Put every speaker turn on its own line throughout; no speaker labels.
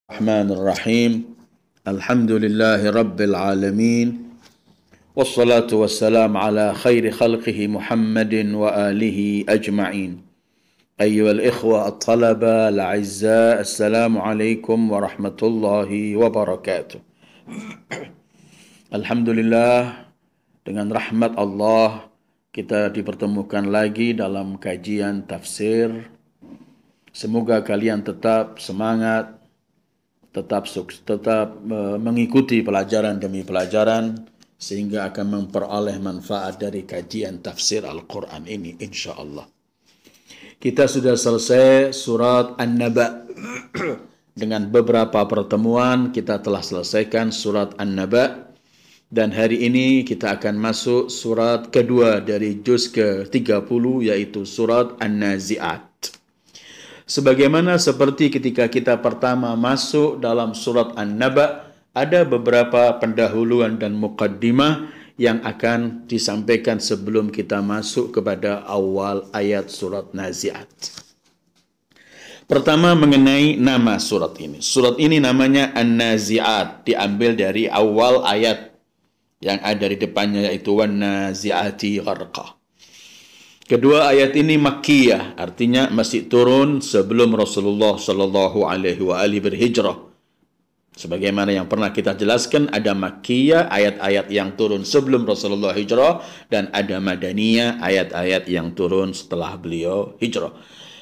Bismillahirrahmanirrahim. Alhamdulillahi Rabbil Alamin. Wassalatu wassalam ala khairi khalqihi Muhammadin wa alihi ajma'in. Ayyuhal ikhwa at-talaba al-a'izza, assalamu alaikum warahmatullahi wabarakatuh. Alhamdulillah, dengan rahmat Allah kita dipertemukan lagi dalam kajian tafsir. Semoga kalian tetap semangat, tetap mengikuti pelajaran demi pelajaran sehingga akan memperoleh manfaat dari kajian tafsir Al-Quran ini insyaAllah. Kita sudah selesai surat An-Naba. Dengan beberapa pertemuan kita telah selesaikan surat An-Naba, dan hari ini kita akan masuk surat kedua dari juz ke-30, yaitu surat An-Nazi'at. Sebagaimana seperti ketika kita pertama masuk dalam surat An-Naba, ada beberapa pendahuluan dan muqaddimah yang akan disampaikan sebelum kita masuk kepada awal ayat surat Nazi'at. Pertama, mengenai nama surat ini. Surat ini namanya An-Nazi'at, diambil dari awal ayat yang ada di depannya, yaitu Wan-Nazi'ati gharqa. Kedua, ayat ini Makkiyah, artinya masih turun sebelum Rasulullah Shallallahu Alaihi Wasallam berhijrah. Sebagaimana yang pernah kita jelaskan, ada Makkiyah, ayat-ayat yang turun sebelum Rasulullah hijrah, dan ada Madaniyah, ayat-ayat yang turun setelah beliau hijrah.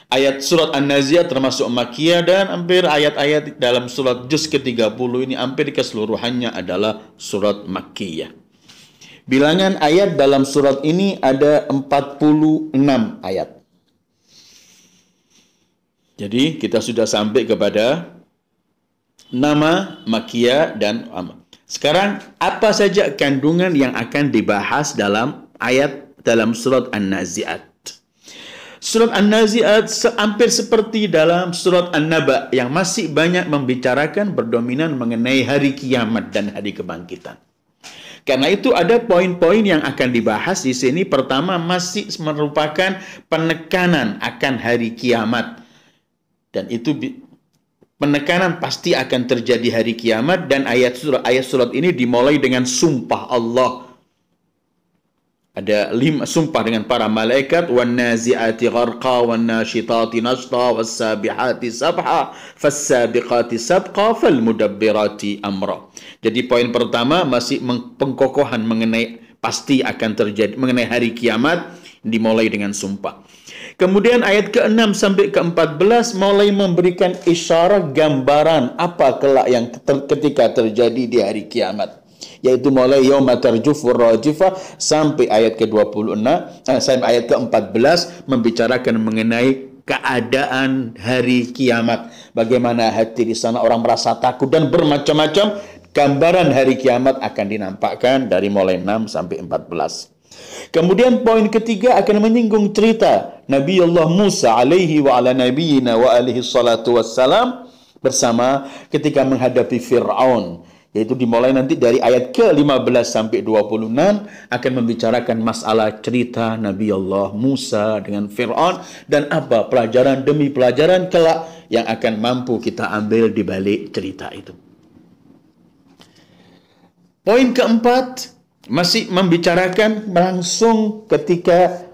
Ayat surat An-Nazi'at termasuk Makkiyah, dan hampir ayat-ayat dalam surat juz ke-30 ini hampir keseluruhannya adalah surat Makkiyah. Bilangan ayat dalam surat ini ada 46 ayat. Jadi kita sudah sampai kepada nama Makkiyah dan sekarang apa saja kandungan yang akan dibahas dalam ayat dalam surat An-Nazi'at. Surat An-Nazi'at hampir seperti dalam surat An-Naba yang masih banyak membicarakan berdominan mengenai hari kiamat dan hari kebangkitan. Karena itu ada poin-poin yang akan dibahas di sini. Pertama, masih merupakan penekanan akan hari kiamat. Dan itu penekanan pasti akan terjadi hari kiamat, dan ayat surat ini dimulai dengan sumpah Allah. Ada 5 sumpah dengan para malaikat, wan-nazi'ati gharqa, wan-nashitati nashta, was-sabihati sabha, fas-sabiqati sabqa, fal-mudabbirati amra. Jadi poin pertama masih pengkokohan mengenai pasti akan terjadi mengenai hari kiamat, dimulai dengan sumpah. Kemudian ayat ke-6 sampai ke-14 mulai memberikan isyarat gambaran apa kelak yang ketika terjadi di hari kiamat, yaitu mulai yauma tarjufur rajifah sampai ayat ke-26 sampai ayat ke-14 membicarakan mengenai keadaan hari kiamat, bagaimana hati di sana orang merasa takut, dan bermacam-macam gambaran hari kiamat akan dinampakkan dari mulai 6 sampai 14. Kemudian poin ketiga akan menyinggung cerita Nabi Allah Musa alaihi wa ala nabiyina wa alihi salatu wassalam bersama ketika menghadapi Fir'aun, yaitu dimulai nanti dari ayat ke-15 sampai 26 akan membicarakan masalah cerita Nabi Allah Musa dengan Fir'aun dan apa pelajaran demi pelajaran kelak yang akan mampu kita ambil di balik cerita itu. Poin keempat masih membicarakan langsung ketika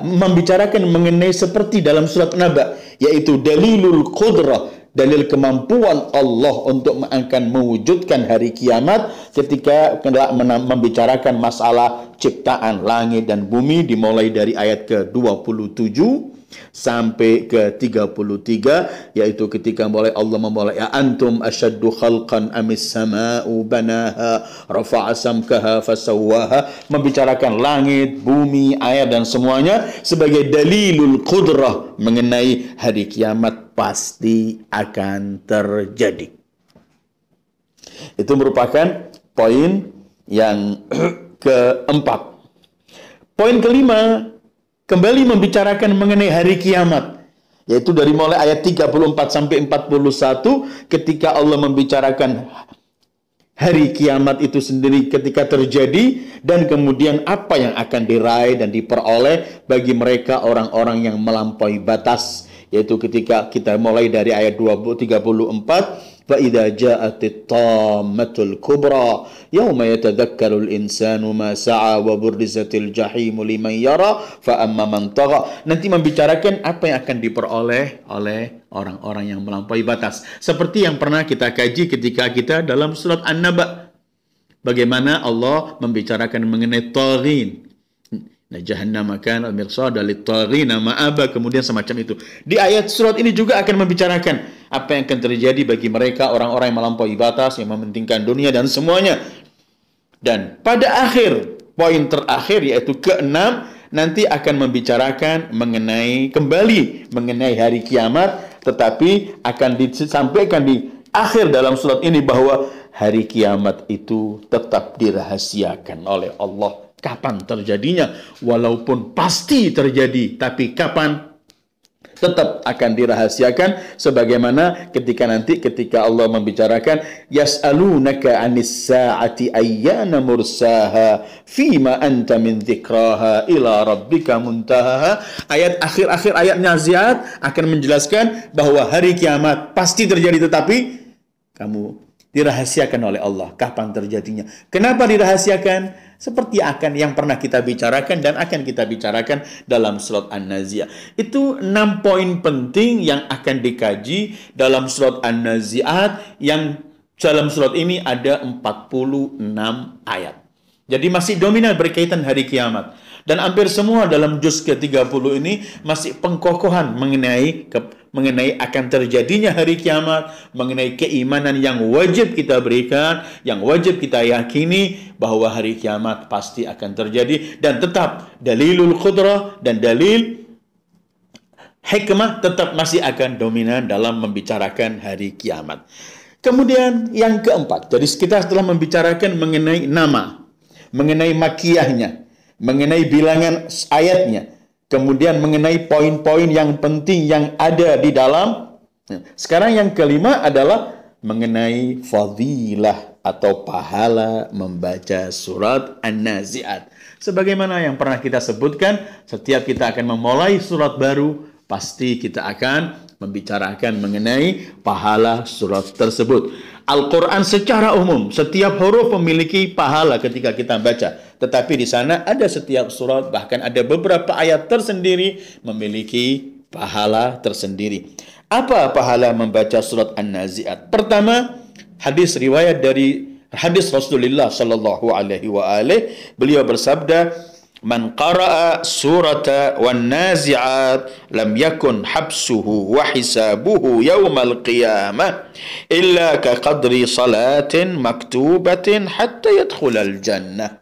membicarakan mengenai seperti dalam surat Naba, yaitu dalilul qudrah, dalil kemampuan Allah untuk akan mewujudkan hari kiamat ketika membicarakan masalah ciptaan langit dan bumi, dimulai dari ayat ke-27 sampai ke-33, yaitu ketika mulai Allah memulai antum asyaddu khalqan amis sama'u banaha rafa'a samkaha fasawwaha, membicarakan langit, bumi, air dan semuanya sebagai dalilul qudrah mengenai hari kiamat pasti akan terjadi. Itu merupakan poin yang keempat. Poin kelima kembali membicarakan mengenai hari kiamat, yaitu dari mulai ayat 34 sampai 41 ketika Allah membicarakan hari kiamat itu sendiri ketika terjadi, dan kemudian apa yang akan diraih dan diperoleh bagi mereka orang-orang yang melampaui batas, yaitu ketika kita mulai dari ayat 34, fa idza ja'atit tammatul kubra yauma yatadhakkarul insanu ma sa'a wa burrizatil jahimu liman yara fa amma man tagha. Nanti membicarakan apa yang akan diperoleh oleh orang-orang yang melampaui batas. Seperti yang pernah kita kaji ketika kita dalam surat An-Naba. Bagaimana Allah membicarakan mengenai taghin. Nah, jahannam kana mirsada lit-taghina ma'aba, kemudian semacam itu. Di ayat surat ini juga akan membicarakan apa yang akan terjadi bagi mereka orang-orang yang melampaui batas, yang mementingkan dunia dan semuanya. Dan pada akhir, poin terakhir yaitu keenam, nanti akan membicarakan kembali mengenai hari kiamat, tetapi akan disampaikan di akhir dalam surat ini bahwa hari kiamat itu tetap dirahasiakan oleh Allah. Kapan terjadinya? Walaupun pasti terjadi, tapi kapan? Tetap akan dirahasiakan, sebagaimana ketika Allah membicarakan yas'alunaka 'anis sa'ati ayyana mursaha fima anta min dzikraha ila rabbika muntahaha. Ayat akhir-akhir ayat Naziat akan menjelaskan bahwa hari kiamat pasti terjadi, tetapi kamu dirahasiakan oleh Allah. Kapan terjadinya? Kenapa dirahasiakan? Seperti yang pernah kita bicarakan dan akan kita bicarakan dalam surat An-Nazi'at. Itu 6 poin penting yang akan dikaji dalam surat An-Nazi'at, yang dalam surat ini ada 46 ayat. Jadi masih dominan berkaitan hari kiamat. Dan hampir semua dalam juz ke-30 ini masih pengkokohan mengenai akan terjadinya hari kiamat, mengenai keimanan yang wajib kita berikan, yang wajib kita yakini bahwa hari kiamat pasti akan terjadi, dan tetap dalilul qudrah dan dalil hikmah tetap masih akan dominan dalam membicarakan hari kiamat. Kemudian yang keempat, jadi kita telah membicarakan mengenai nama, mengenai makiyahnya, mengenai bilangan ayatnya, kemudian mengenai poin-poin yang penting yang ada di dalam. Sekarang yang kelima adalah mengenai fadilah atau pahala membaca surat An-Nazi'at. Sebagaimana yang pernah kita sebutkan, setiap kita akan memulai surat baru, pasti kita akan membicarakan mengenai pahala surat tersebut. Al-Quran secara umum, setiap huruf memiliki pahala ketika kita baca. Tetapi di sana ada setiap surat, bahkan ada beberapa ayat tersendiri memiliki pahala tersendiri. Apa pahala membaca surat An-Nazi'at? Pertama, hadis Rasulullah sallallahu alaihi wa alihi, beliau bersabda, "Man qara'a surata wan nazi'at lam yakun habsuhu wa hisabuhu yawmal qiyamah illa ka qadri salatin maktubatin hatta yadkhulal jannah."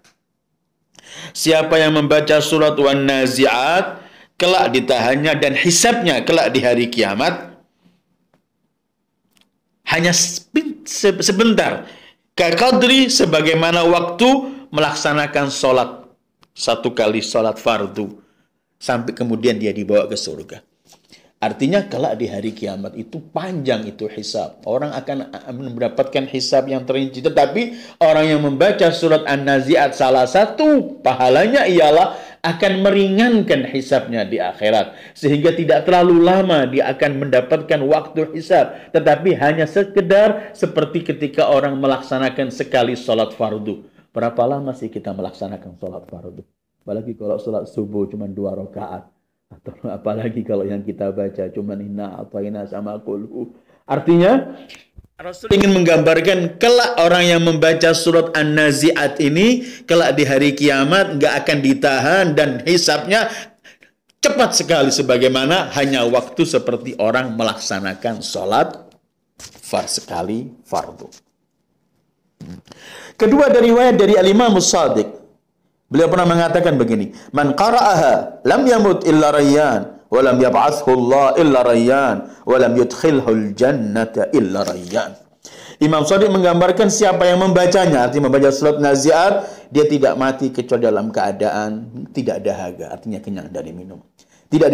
Siapa yang membaca surat wan nazi'at, kelak ditahannya dan hisabnya kelak di hari kiamat hanya sebentar, ka qadri sebagaimana waktu melaksanakan sholat, satu kali sholat fardu, sampai kemudian dia dibawa ke surga. Artinya kelak di hari kiamat itu panjang itu hisab. Orang akan mendapatkan hisab yang terinci. Tetapi orang yang membaca surat An-Nazi'at, salah satu pahalanya ialah akan meringankan hisabnya di akhirat. Sehingga tidak terlalu lama dia akan mendapatkan waktu hisab. Tetapi hanya sekedar seperti ketika orang melaksanakan sekali sholat fardu. Berapa lama sih kita melaksanakan sholat fardu? Apalagi kalau sholat subuh cuma 2 rakaat. Atau apalagi kalau yang kita baca cuma inna atayna sama kulhu. Artinya, Rasul ingin menggambarkan kelak orang yang membaca surat An-Nazi'at ini, kelak di hari kiamat nggak akan ditahan dan hisabnya cepat sekali sebagaimana hanya waktu seperti orang melaksanakan sholat sekali fardu. Kedua, dari riwayat dari Al-Imam As-Shadiq, beliau pernah mengatakan begini, "Man qara'aha lam yamut illa rayyan wa lam yab'athhu Allah illa rayyan wa lam yudkhilhul jannata illa rayyan." Imam Shadiq menggambarkan siapa yang membacanya, artinya membaca surat Nazi'at, dia tidak mati kecuali dalam keadaan tidak dahaga, artinya kenyang dari minum. Tidak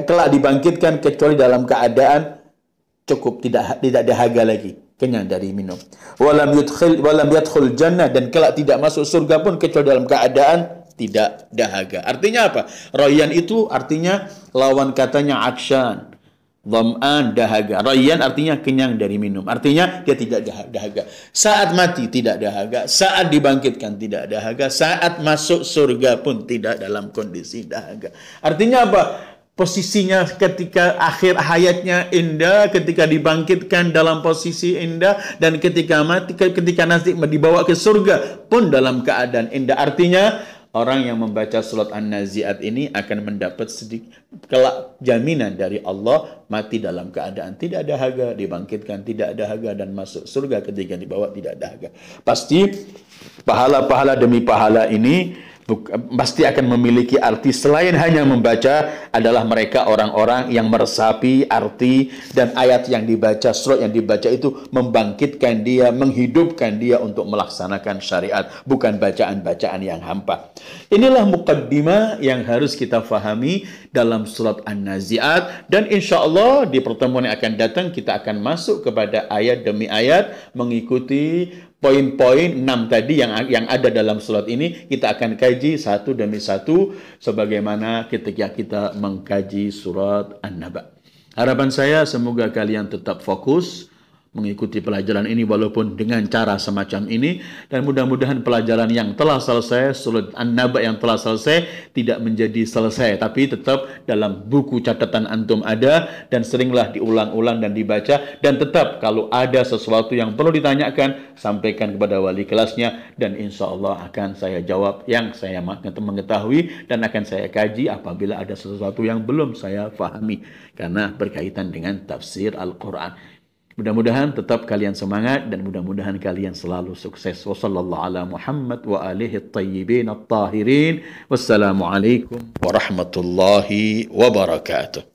kelak dibangkitkan kecuali dalam keadaan cukup, tidak dahaga lagi, kenyang dari minum. Walam yadkhul jannah, dan kelak tidak masuk surga pun kecuali dalam keadaan tidak dahaga. Artinya apa? Rayyan itu artinya lawan katanya atsyan. Dham'an, dahaga. Rayyan artinya kenyang dari minum. Artinya dia tidak dahaga. Saat mati tidak dahaga. Saat dibangkitkan tidak dahaga. Saat masuk surga pun tidak dalam kondisi dahaga. Artinya apa? Posisinya ketika akhir hayatnya indah, ketika dibangkitkan dalam posisi indah, dan ketika mati, ketika nanti dibawa ke surga pun dalam keadaan indah. Artinya orang yang membaca surat An-Nazi'at ini akan mendapat sedikit kelak jaminan dari Allah, mati dalam keadaan tidak dahaga, dibangkitkan tidak dahaga, dan masuk surga ketika dibawa tidak dahaga. Pasti pahala-pahala demi pahala ini pasti akan memiliki arti selain hanya membaca, adalah mereka orang-orang yang meresapi arti dan ayat yang dibaca, surat yang dibaca itu membangkitkan dia, menghidupkan dia untuk melaksanakan syariat, bukan bacaan-bacaan yang hampa. Inilah muqaddimah yang harus kita fahami dalam surat An-Nazi'at, dan insya Allah di pertemuan yang akan datang kita akan masuk kepada ayat demi ayat, mengikuti poin-poin 6 tadi yang ada dalam surat ini. Kita akan kaji satu demi satu sebagaimana ketika kita mengkaji surat An-Naba. Harapan saya semoga kalian tetap fokus mengikuti pelajaran ini walaupun dengan cara semacam ini, dan mudah-mudahan pelajaran yang telah selesai, surat An-Naba yang telah selesai, tidak menjadi selesai, tapi tetap dalam buku catatan antum ada, dan seringlah diulang-ulang dan dibaca, dan tetap kalau ada sesuatu yang perlu ditanyakan, sampaikan kepada wali kelasnya, dan insya Allah akan saya jawab yang saya mengetahui, dan akan saya kaji apabila ada sesuatu yang belum saya pahami, karena berkaitan dengan tafsir Al-Quran. Mudah-mudahan tetap kalian semangat dan mudah-mudahan kalian selalu sukses. Wassallallahu ala Muhammad wa alihi at-tayyibin at-tahirin. Wassalamualaikum warahmatullahi wabarakatuh.